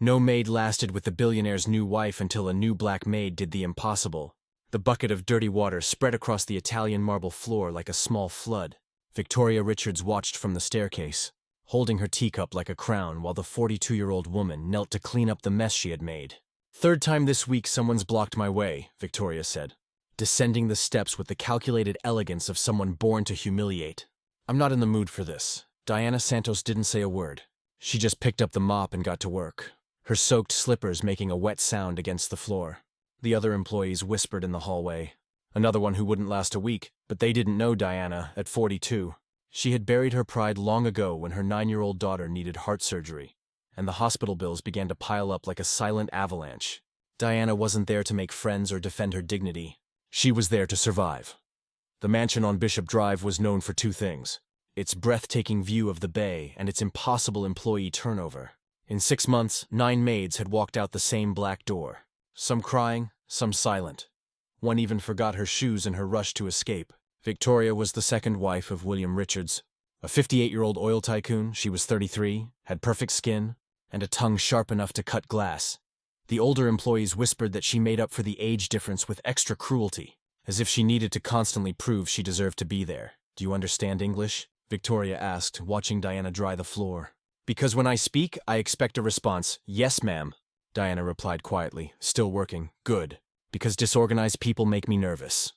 No maid lasted with the billionaire's new wife until a new black maid did the impossible. The bucket of dirty water spread across the Italian marble floor like a small flood. Victoria Richards watched from the staircase, holding her teacup like a crown while the 42-year-old woman knelt to clean up the mess she had made. "Third time this week someone's blocked my way," Victoria said, descending the steps with the calculated elegance of someone born to humiliate. "I'm not in the mood for this." Diana Santos didn't say a word. She just picked up the mop and got to work, her soaked slippers making a wet sound against the floor. The other employees whispered in the hallway. Another one who wouldn't last a week, but they didn't know Diana at 42. She had buried her pride long ago when her 9-year-old daughter needed heart surgery, and the hospital bills began to pile up like a silent avalanche. Diana wasn't there to make friends or defend her dignity. She was there to survive. The mansion on Bishop Drive was known for two things: its breathtaking view of the bay and its impossible employee turnover. In 6 months, 9 maids had walked out the same black door, some crying, some silent. One even forgot her shoes in her rush to escape. Victoria was the second wife of William Richards. A 58-year-old oil tycoon, she was 33, had perfect skin, and a tongue sharp enough to cut glass. The older employees whispered that she made up for the age difference with extra cruelty, as if she needed to constantly prove she deserved to be there. "Do you understand English?" Victoria asked, watching Diana dry the floor. "Because when I speak, I expect a response. Yes, ma'am," Diana replied quietly, still working. "Good. Because disorganized people make me nervous.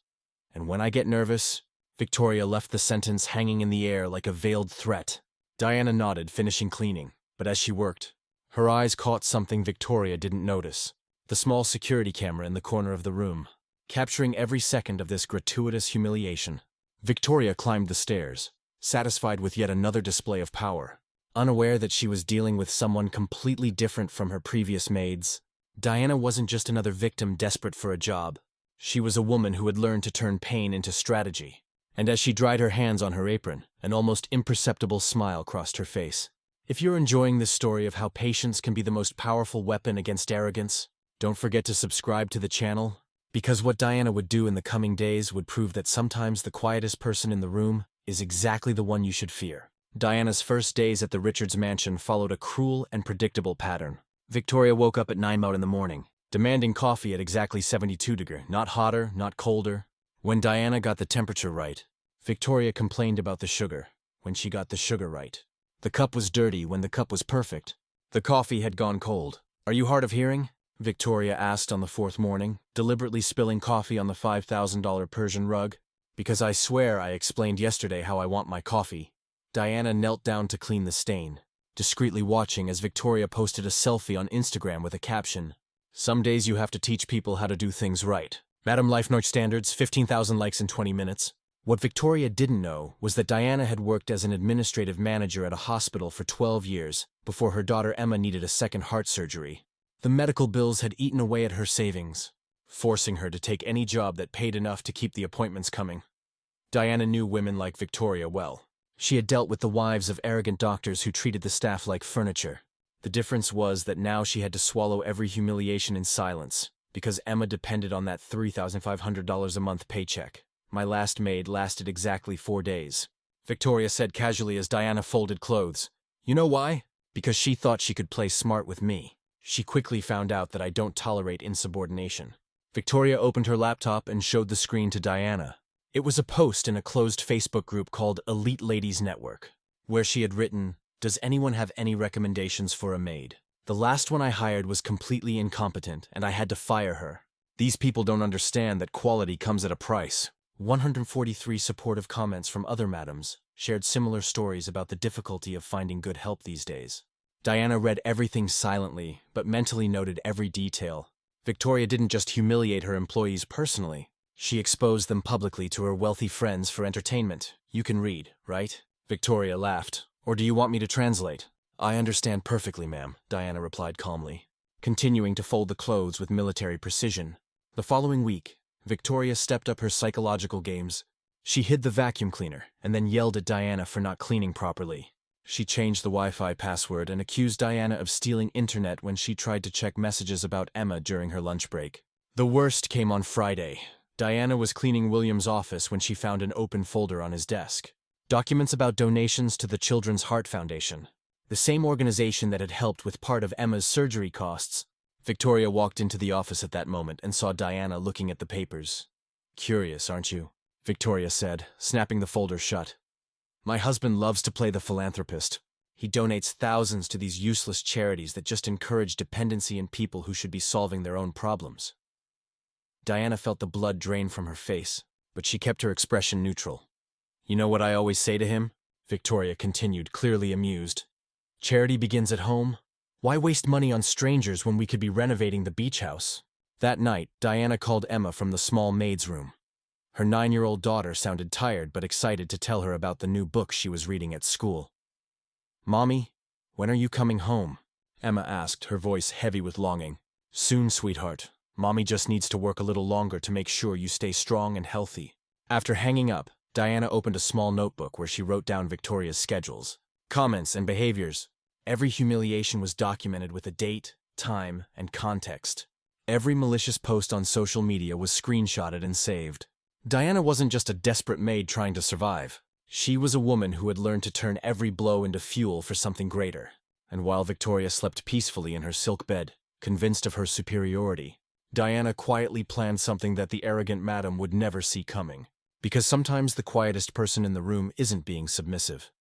And when I get nervous..." Victoria left the sentence hanging in the air like a veiled threat. Diana nodded, finishing cleaning. But as she worked, her eyes caught something Victoria didn't notice: the small security camera in the corner of the room, capturing every second of this gratuitous humiliation. Victoria climbed the stairs, satisfied with yet another display of power, unaware that she was dealing with someone completely different from her previous maids. Diana wasn't just another victim desperate for a job. She was a woman who had learned to turn pain into strategy. And as she dried her hands on her apron, an almost imperceptible smile crossed her face. If you're enjoying this story of how patience can be the most powerful weapon against arrogance, don't forget to subscribe to the channel, because what Diana would do in the coming days would prove that sometimes the quietest person in the room is exactly the one you should fear. Diana's first days at the Richards mansion followed a cruel and predictable pattern. Victoria woke up at 9 in the morning, demanding coffee at exactly 72 degrees, not hotter, not colder. When Diana got the temperature right, Victoria complained about the sugar. When she got the sugar right, the cup was dirty. When the cup was perfect, the coffee had gone cold. "Are you hard of hearing?" Victoria asked on the 4th morning, deliberately spilling coffee on the $5,000 Persian rug. "Because I swear I explained yesterday how I want my coffee." Diana knelt down to clean the stain, discreetly watching as Victoria posted a selfie on Instagram with a caption: "Some days you have to teach people how to do things right. Madam Life Note Standards, 15,000 likes in 20 minutes. What Victoria didn't know was that Diana had worked as an administrative manager at a hospital for 12 years before her daughter Emma needed a second heart surgery. The medical bills had eaten away at her savings, forcing her to take any job that paid enough to keep the appointments coming. Diana knew women like Victoria well. She had dealt with the wives of arrogant doctors who treated the staff like furniture. The difference was that now she had to swallow every humiliation in silence, because Emma depended on that $3,500 a month paycheck. "My last maid lasted exactly 4 days," Victoria said casually as Diana folded clothes. "You know why? Because she thought she could play smart with me. She quickly found out that I don't tolerate insubordination." Victoria opened her laptop and showed the screen to Diana. It was a post in a closed Facebook group called Elite Ladies Network, where she had written, "Does anyone have any recommendations for a maid? The last one I hired was completely incompetent, and I had to fire her. These people don't understand that quality comes at a price." 143 supportive comments from other madams shared similar stories about the difficulty of finding good help these days. Diana read everything silently, but mentally noted every detail. Victoria didn't just humiliate her employees personally. She exposed them publicly to her wealthy friends for entertainment. "You can read, right?" Victoria laughed. "Or do you want me to translate?" "I understand perfectly, ma'am," Diana replied calmly, continuing to fold the clothes with military precision. The following week, Victoria stepped up her psychological games. She hid the vacuum cleaner and then yelled at Diana for not cleaning properly. She changed the Wi-Fi password and accused Diana of stealing internet when she tried to check messages about Emma during her lunch break. The worst came on Friday. Diana was cleaning William's office when she found an open folder on his desk. Documents about donations to the Children's Heart Foundation. the same organization that had helped with part of Emma's surgery costs. Victoria walked into the office at that moment and saw Diana looking at the papers. "Curious, aren't you?" Victoria said, snapping the folder shut. "My husband loves to play the philanthropist. He donates thousands to these useless charities that just encourage dependency in people who should be solving their own problems." Diana felt the blood drain from her face, but she kept her expression neutral. "You know what I always say to him?" Victoria continued, clearly amused. "Charity begins at home. Why waste money on strangers when we could be renovating the beach house?" That night, Diana called Emma from the small maid's room. Her 9-year-old daughter sounded tired but excited to tell her about the new book she was reading at school. "Mommy, when are you coming home?" Emma asked, her voice heavy with longing. "Soon, sweetheart. Mommy just needs to work a little longer to make sure you stay strong and healthy." After hanging up, Diana opened a small notebook where she wrote down Victoria's schedules, comments, and behaviors. Every humiliation was documented with a date, time, and context. Every malicious post on social media was screenshotted and saved. Diana wasn't just a desperate maid trying to survive. She was a woman who had learned to turn every blow into fuel for something greater. And while Victoria slept peacefully in her silk bed, convinced of her superiority, Diana quietly planned something that the arrogant madam would never see coming. Because sometimes the quietest person in the room isn't being submissive.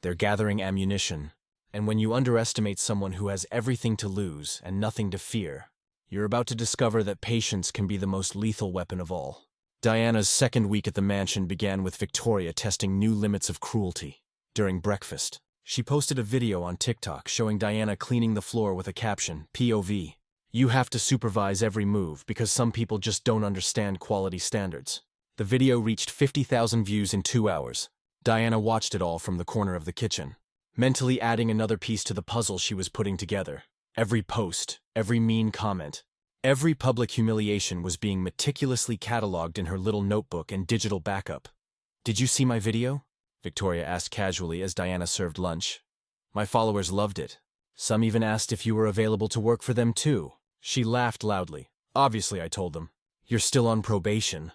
They're gathering ammunition. And when you underestimate someone who has everything to lose and nothing to fear, you're about to discover that patience can be the most lethal weapon of all. Diana's second week at the mansion began with Victoria testing new limits of cruelty. During breakfast, she posted a video on TikTok showing Diana cleaning the floor with a caption, POV, "You have to supervise every move because some people just don't understand quality standards." The video reached 50,000 views in 2 hours. Diana watched it all from the corner of the kitchen, mentally adding another piece to the puzzle she was putting together. Every post, every mean comment, every public humiliation was being meticulously cataloged in her little notebook and digital backup. "Did you see my video?" Victoria asked casually as Diana served lunch. "My followers loved it. Some even asked if you were available to work for them too." She laughed loudly. "Obviously," I told them. "You're still on probation."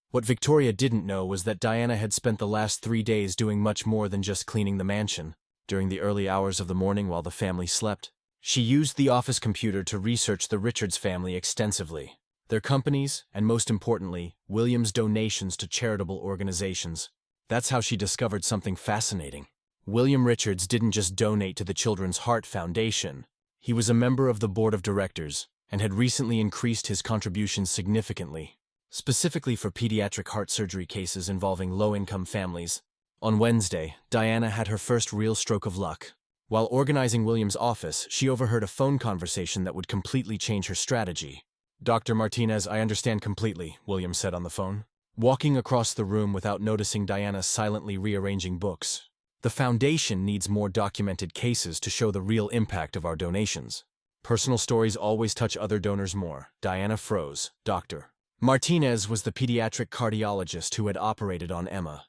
What Victoria didn't know was that Diana had spent the last 3 days doing much more than just cleaning the mansion. During the early hours of the morning while the family slept, she used the office computer to research the Richards family extensively, their companies, and most importantly, William's donations to charitable organizations. That's how she discovered something fascinating. William Richards didn't just donate to the Children's Heart Foundation. He was a member of the board of directors and had recently increased his contributions significantly, specifically for pediatric heart surgery cases involving low-income families. On Wednesday, Diana had her first real stroke of luck. While organizing William's office, she overheard a phone conversation that would completely change her strategy. "Dr. Martinez, I understand completely," William said on the phone, walking across the room without noticing Diana silently rearranging books. "The foundation needs more documented cases to show the real impact of our donations. Personal stories always touch other donors more." Diana froze. Dr. Martinez was the pediatric cardiologist who had operated on Emma.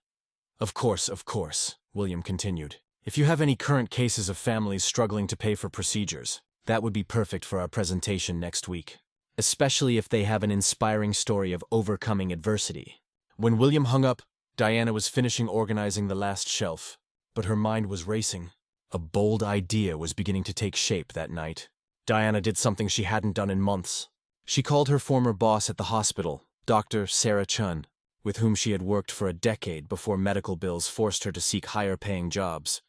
Of course," William continued. "If you have any current cases of families struggling to pay for procedures, that would be perfect for our presentation next week, especially if they have an inspiring story of overcoming adversity." When William hung up, Diana was finishing organizing the last shelf, but her mind was racing. A bold idea was beginning to take shape that night. Diana did something she hadn't done in months. She called her former boss at the hospital, Dr. Sarah Chun, with whom she had worked for a decade before medical bills forced her to seek higher-paying jobs.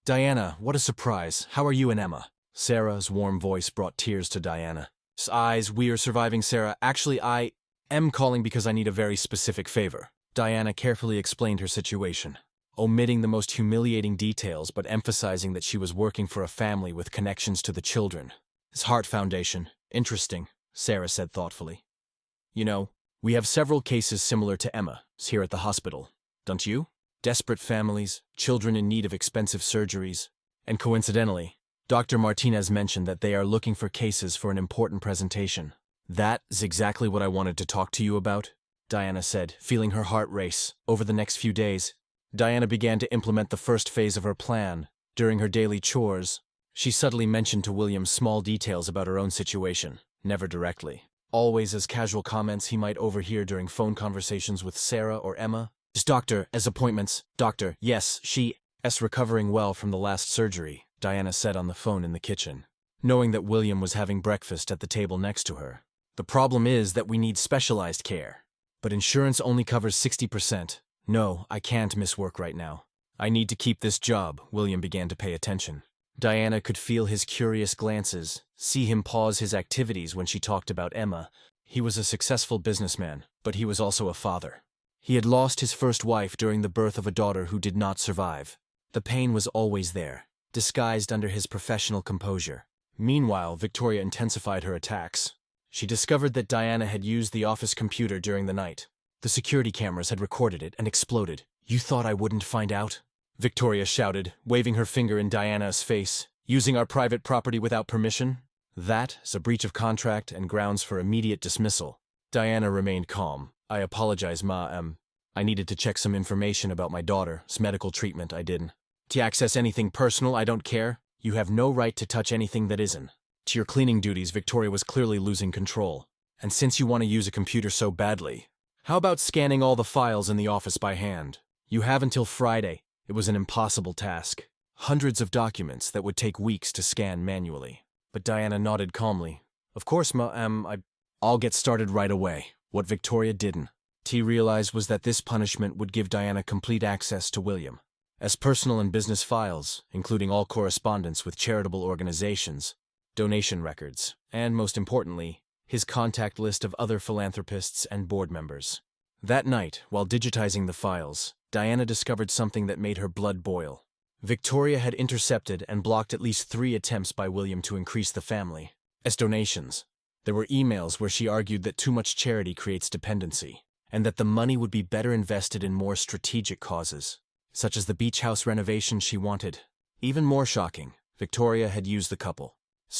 "Diana, what a surprise. How are you and Emma?" Sarah's warm voice brought tears to Diana's eyes. "We are surviving, Sarah. Actually, I am calling because I need a very specific favor." Diana carefully explained her situation, omitting the most humiliating details but emphasizing that she was working for a family with connections to the children. "This Heart Foundation. Interesting," Sarah said thoughtfully. "You know, we have several cases similar to Emma's here at the hospital, don't you? Desperate families, children in need of expensive surgeries, and coincidentally, Dr. Martinez mentioned that they are looking for cases for an important presentation." "That is exactly what I wanted to talk to you about," Diana said, feeling her heart race. Over the next few days, Diana began to implement the first phase of her plan. During her daily chores, she subtly mentioned to William small details about her own situation, never directly. Always as casual comments he might overhear during phone conversations with Sarah or Emma. "Is Doctor as appointments? Doctor, yes, she is recovering well from the last surgery." Diana said on the phone in the kitchen, knowing that William was having breakfast at the table next to her. The problem is that we need specialized care. But insurance only covers 60%. No, I can't miss work right now. I need to keep this job. William began to pay attention. Diana could feel his curious glances, see him pause his activities when she talked about Emma. He was a successful businessman, but he was also a father. He had lost his first wife during the birth of a daughter who did not survive. The pain was always there, disguised under his professional composure. Meanwhile, Victoria intensified her attacks. She discovered that Diana had used the office computer during the night. The security cameras had recorded it and exploded. "You thought I wouldn't find out?" Victoria shouted, waving her finger in Diana's face. "Using our private property without permission? That is a breach of contract and grounds for immediate dismissal." Diana remained calm. "I apologize, I needed to check some information about my daughter's medical treatment. I didn't. To access anything personal, I don't care. You have no right to touch anything that isn't." To your cleaning duties, Victoria was clearly losing control. "And since you want to use a computer so badly, how about scanning all the files in the office by hand? You have until Friday." It was an impossible task. Hundreds of documents that would take weeks to scan manually. But Diana nodded calmly. "Of course, I'll get started right away." What Victoria didn't realize was that this punishment would give Diana complete access to William. As personal and business files, including all correspondence with charitable organizations, donation records, and most importantly, his contact list of other philanthropists and board members. That night, while digitizing the files, Diana discovered something that made her blood boil. Victoria had intercepted and blocked at least 3 attempts by William to increase the family as donations. There were emails where she argued that too much charity creates dependency, and that the money would be better invested in more strategic causes, such as the beach house renovation she wanted. Even more shocking, Victoria had used the couple's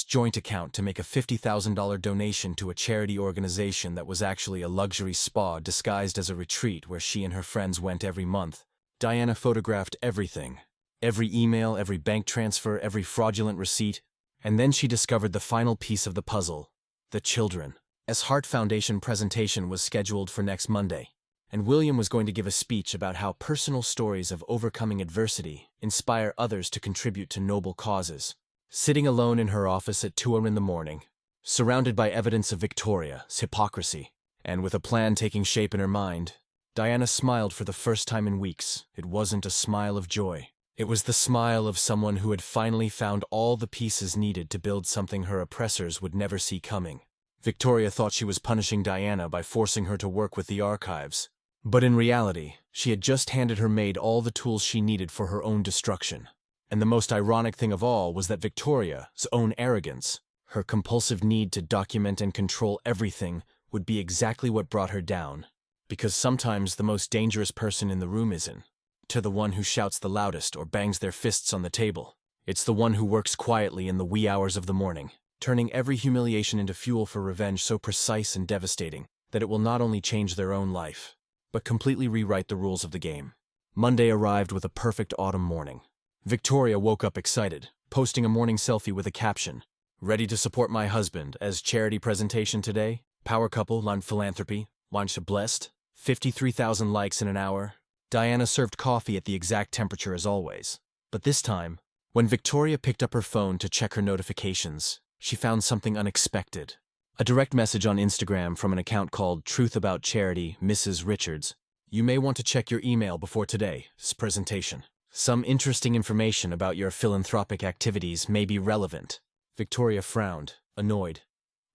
joint account to make a $50,000 donation to a charity organization that was actually a luxury spa disguised as a retreat where she and her friends went every month. Diana photographed everything. Every email, every bank transfer, every fraudulent receipt. And then she discovered the final piece of the puzzle: the children. As Heart Foundation presentation was scheduled for next Monday, and William was going to give a speech about how personal stories of overcoming adversity inspire others to contribute to noble causes. Sitting alone in her office at 2 in the morning, surrounded by evidence of Victoria's hypocrisy, and with a plan taking shape in her mind, Diana smiled for the first time in weeks. It wasn't a smile of joy. It was the smile of someone who had finally found all the pieces needed to build something her oppressors would never see coming. Victoria thought she was punishing Diana by forcing her to work with the archives. But in reality, she had just handed her maid all the tools she needed for her own destruction. And the most ironic thing of all was that Victoria's own arrogance, her compulsive need to document and control everything, would be exactly what brought her down. Because sometimes the most dangerous person in the room isn't the one who shouts the loudest or bangs their fists on the table. It's the one who works quietly in the wee hours of the morning, turning every humiliation into fuel for revenge so precise and devastating that it will not only change their own life, but completely rewrite the rules of the game. Monday arrived with a perfect autumn morning. Victoria woke up excited, posting a morning selfie with a caption, "Ready to support my husband as charity presentation today? Power couple, philanthropy, launched blessed, 53,000 likes in an hour." Diana served coffee at the exact temperature as always. But this time, when Victoria picked up her phone to check her notifications, she found something unexpected. A direct message on Instagram from an account called Truth About Charity, Mrs. Richards. "You may want to check your email before today's presentation. Some interesting information about your philanthropic activities may be relevant." Victoria frowned, annoyed.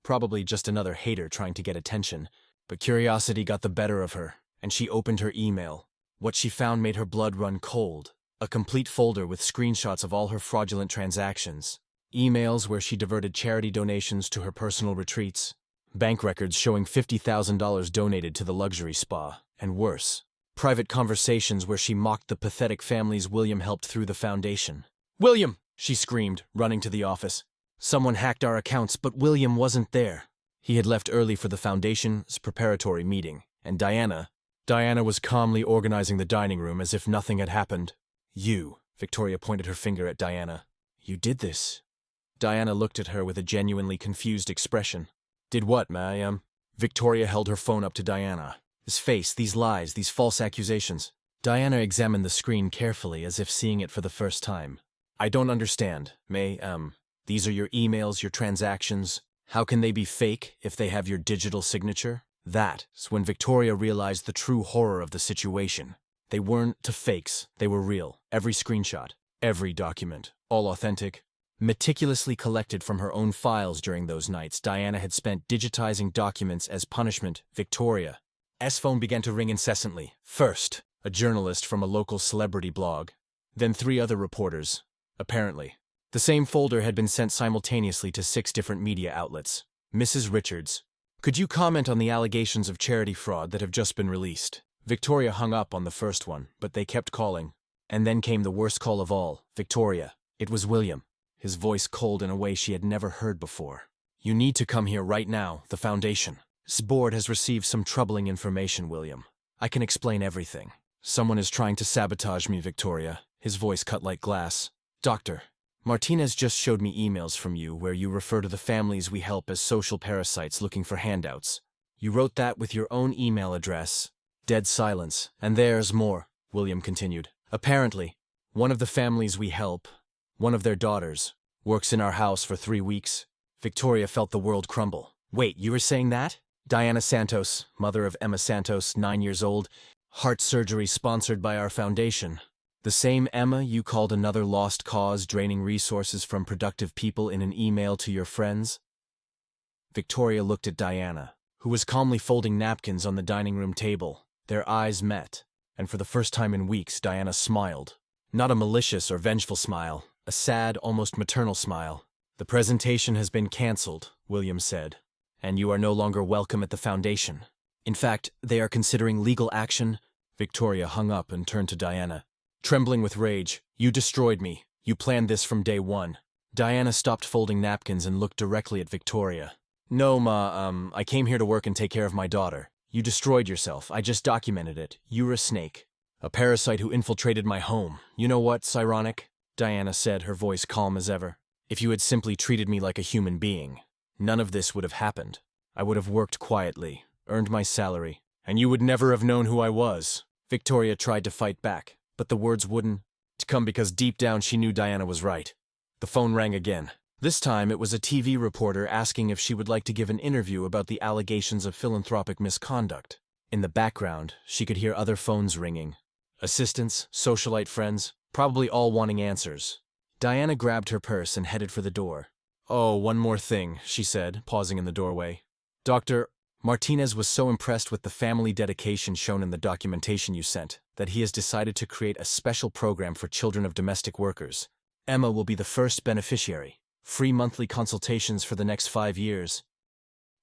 Probably just another hater trying to get attention, but curiosity got the better of her, and she opened her email. What she found made her blood run cold. A complete folder with screenshots of all her fraudulent transactions. Emails where she diverted charity donations to her personal retreats. Bank records showing $50,000 donated to the luxury spa. And worse, private conversations where she mocked the pathetic families William helped through the foundation. "William!" she screamed, running to the office. "Someone hacked our accounts, but William wasn't there." He had left early for the foundation's preparatory meeting, and Diana was calmly organizing the dining room as if nothing had happened. "You," Victoria pointed her finger at Diana. "You did this." Diana looked at her with a genuinely confused expression. "Did what, ma'am?" Victoria held her phone up to Diana. This face, these lies, these false accusations. Diana examined the screen carefully as if seeing it for the first time. I don't understand, May. These are your emails, your transactions. How can they be fake if they have your digital signature? That's when Victoria realized the true horror of the situation. They weren't fakes, they were real. Every screenshot, every document, all authentic, meticulously collected from her own files during those nights. Diana had spent digitizing documents as punishment. Victoria's phone began to ring incessantly. First, a journalist from a local celebrity blog, then 3 other reporters. Apparently, the same folder had been sent simultaneously to 6 different media outlets. Mrs. Richards, could you comment on the allegations of charity fraud that have just been released? Victoria hung up on the first one, but they kept calling. And then came the worst call of all. Victoria. It was William, his voice cold in a way she had never heard before. You need to come here right now, the Foundation's board has received some troubling information, William. I can explain everything. Someone is trying to sabotage me, Victoria. His voice cut like glass. Doctor, Martinez just showed me emails from you where you refer to the families we help as social parasites looking for handouts. You wrote that with your own email address. Dead silence. And there's more, William continued. Apparently, one of the families we help, one of their daughters, works in our house for 3 weeks. Victoria felt the world crumble. Wait, you were saying that? Diana Santos, mother of Emma Santos, 9 years old, heart surgery sponsored by our foundation. The same Emma you called another lost cause, draining resources from productive people in an email to your friends? Victoria looked at Diana, who was calmly folding napkins on the dining room table. Their eyes met, and for the first time in weeks, Diana smiled. Not a malicious or vengeful smile, a sad, almost maternal smile. The presentation has been cancelled, William said, and you are no longer welcome at the Foundation. In fact, they are considering legal action. Victoria hung up and turned to Diana. Trembling with rage, you destroyed me. You planned this from day one. Diana stopped folding napkins and looked directly at Victoria. No, Ma, I came here to work and take care of my daughter. You destroyed yourself. I just documented it. You're a snake. A parasite who infiltrated my home. You know what's ironic? Diana said, her voice calm as ever. If you had simply treated me like a human being, none of this would have happened. I would have worked quietly, earned my salary, and you would never have known who I was. Victoria tried to fight back, but the words wouldn't come because deep down she knew Diana was right. The phone rang again. This time it was a TV reporter asking if she would like to give an interview about the allegations of philanthropic misconduct. In the background, she could hear other phones ringing. Assistants, socialite friends, probably all wanting answers. Diana grabbed her purse and headed for the door. Oh, one more thing, she said, pausing in the doorway. Dr. Martinez was so impressed with the family dedication shown in the documentation you sent that he has decided to create a special program for children of domestic workers. Emma will be the first beneficiary. Free monthly consultations for the next 5 years.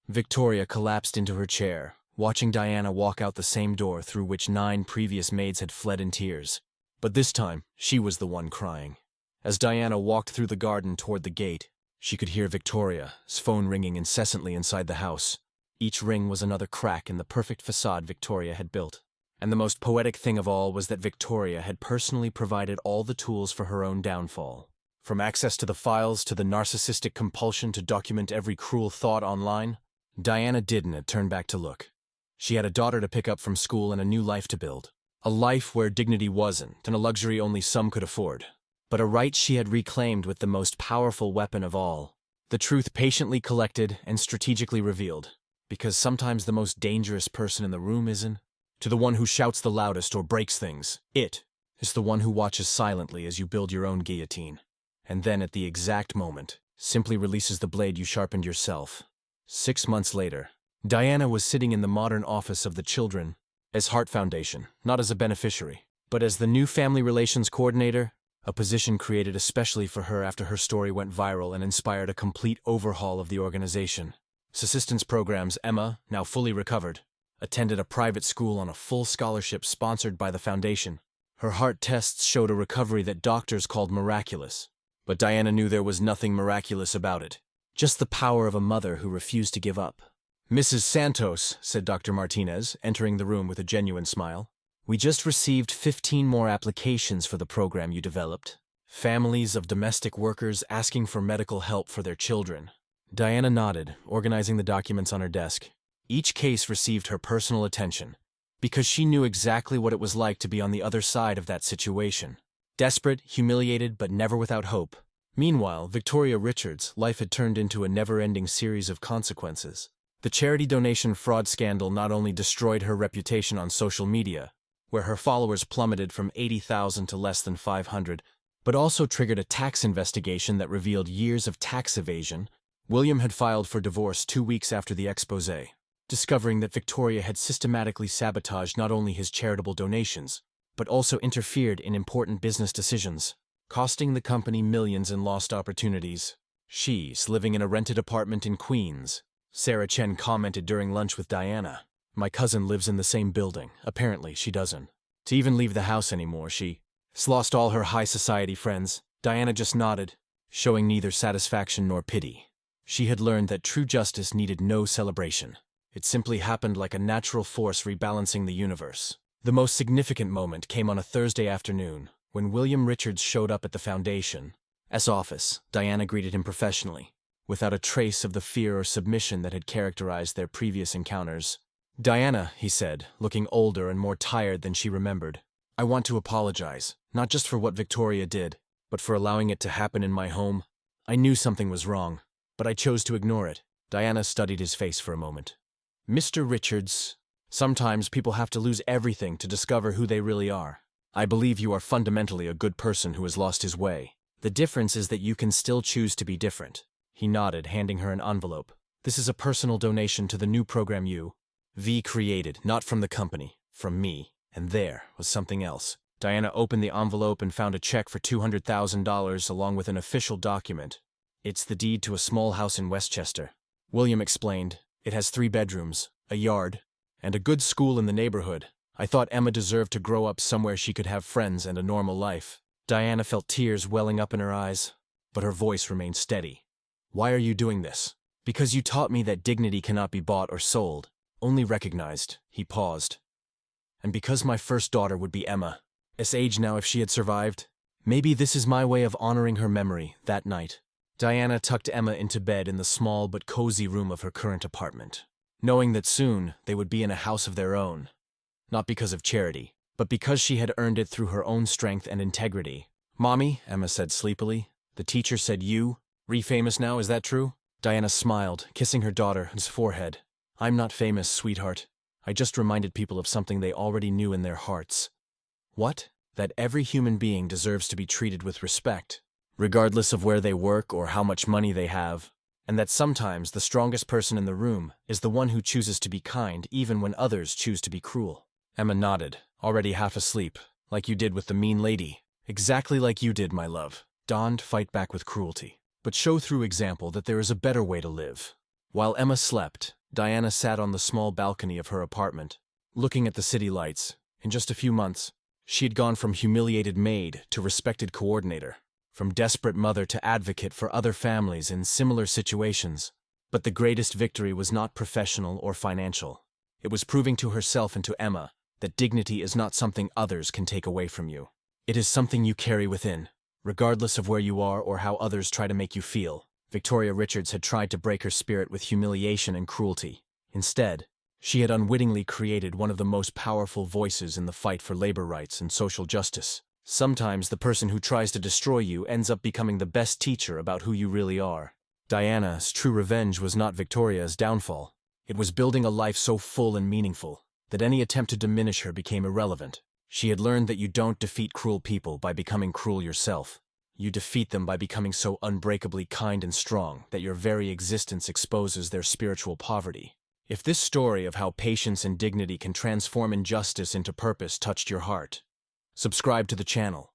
Victoria collapsed into her chair, watching Diana walk out the same door through which 9 previous maids had fled in tears. But this time, she was the one crying. As Diana walked through the garden toward the gate, she could hear Victoria's phone ringing incessantly inside the house. Each ring was another crack in the perfect facade Victoria had built. And the most poetic thing of all was that Victoria had personally provided all the tools for her own downfall. From access to the files to the narcissistic compulsion to document every cruel thought online, Diana didn't turn back to look. She had a daughter to pick up from school and a new life to build. A life where dignity wasn't, and a luxury only some could afford. But a right she had reclaimed with the most powerful weapon of all. The truth patiently collected and strategically revealed. Because sometimes the most dangerous person in the room isn't to the one who shouts the loudest or breaks things. It is the one who watches silently as you build your own guillotine. And then at the exact moment, simply releases the blade you sharpened yourself. 6 months later, Diana was sitting in the modern office of the Children's Heart Foundation, not as a beneficiary, but as the new family relations coordinator, a position created especially for her after her story went viral and inspired a complete overhaul of the organization. Assistance programs. Emma, now fully recovered, attended a private school on a full scholarship sponsored by the foundation. Her heart tests showed a recovery that doctors called miraculous. But Diana knew there was nothing miraculous about it. Just the power of a mother who refused to give up. Mrs. Santos, said Dr. Martinez, entering the room with a genuine smile, we just received 15 more applications for the program you developed. Families of domestic workers asking for medical help for their children. Diana nodded, organizing the documents on her desk. Each case received her personal attention, because she knew exactly what it was like to be on the other side of that situation. Desperate, humiliated, but never without hope. Meanwhile, Victoria Richards' life had turned into a never-ending series of consequences. The charity donation fraud scandal not only destroyed her reputation on social media, where her followers plummeted from 80,000 to less than 500, but also triggered a tax investigation that revealed years of tax evasion. William had filed for divorce 2 weeks after the exposé, discovering that Victoria had systematically sabotaged not only his charitable donations, but also interfered in important business decisions, costing the company millions in lost opportunities. She's living in a rented apartment in Queens. Sarah Chen commented during lunch with Diana. My cousin lives in the same building. Apparently, she doesn't. To even leave the house anymore, she's lost all her high society friends. Diana just nodded, showing neither satisfaction nor pity. She had learned that true justice needed no celebration. It simply happened like a natural force rebalancing the universe. The most significant moment came on a Thursday afternoon, when William Richards showed up at the Foundation's office. Diana greeted him professionally, without a trace of the fear or submission that had characterized their previous encounters. Diana, he said, looking older and more tired than she remembered. I want to apologize, not just for what Victoria did, but for allowing it to happen in my home. I knew something was wrong, but I chose to ignore it. Diana studied his face for a moment. Mr. Richards, sometimes people have to lose everything to discover who they really are. I believe you are fundamentally a good person who has lost his way. The difference is that you can still choose to be different. He nodded, handing her an envelope. This is a personal donation to the new program V created, not from the company, from me. And there was something else. Diana opened the envelope and found a check for $200,000 along with an official document. It's the deed to a small house in Westchester. William explained. It has 3 bedrooms, a yard, and a good school in the neighborhood. I thought Emma deserved to grow up somewhere she could have friends and a normal life. Diana felt tears welling up in her eyes, but her voice remained steady. Why are you doing this? Because you taught me that dignity cannot be bought or sold, only recognized. He paused. And because my first daughter would be Emma's age now if she had survived, maybe this is my way of honoring her memory. That night, Diana tucked Emma into bed in the small but cozy room of her current apartment, knowing that soon they would be in a house of their own. Not because of charity, but because she had earned it through her own strength and integrity. Mommy, Emma said sleepily, the teacher said you famous now, is that true? Diana smiled, kissing her daughter's forehead. I'm not famous, sweetheart. I just reminded people of something they already knew in their hearts. What? That every human being deserves to be treated with respect, regardless of where they work or how much money they have, and that sometimes the strongest person in the room is the one who chooses to be kind even when others choose to be cruel. Emma nodded, already half asleep, like you did with the mean lady. Exactly like you did, my love. Don't fight back with cruelty, but show through example that there is a better way to live. While Emma slept, Diana sat on the small balcony of her apartment, looking at the city lights. In just a few months, she had gone from humiliated maid to respected coordinator, from desperate mother to advocate for other families in similar situations. But the greatest victory was not professional or financial. It was proving to herself and to Emma that dignity is not something others can take away from you. It is something you carry within, regardless of where you are or how others try to make you feel. Victoria Richards had tried to break her spirit with humiliation and cruelty. Instead, she had unwittingly created one of the most powerful voices in the fight for labor rights and social justice. Sometimes the person who tries to destroy you ends up becoming the best teacher about who you really are. Diana's true revenge was not Victoria's downfall. It was building a life so full and meaningful that any attempt to diminish her became irrelevant. She had learned that you don't defeat cruel people by becoming cruel yourself. You defeat them by becoming so unbreakably kind and strong that your very existence exposes their spiritual poverty. If this story of how patience and dignity can transform injustice into purpose touched your heart, subscribe to the channel.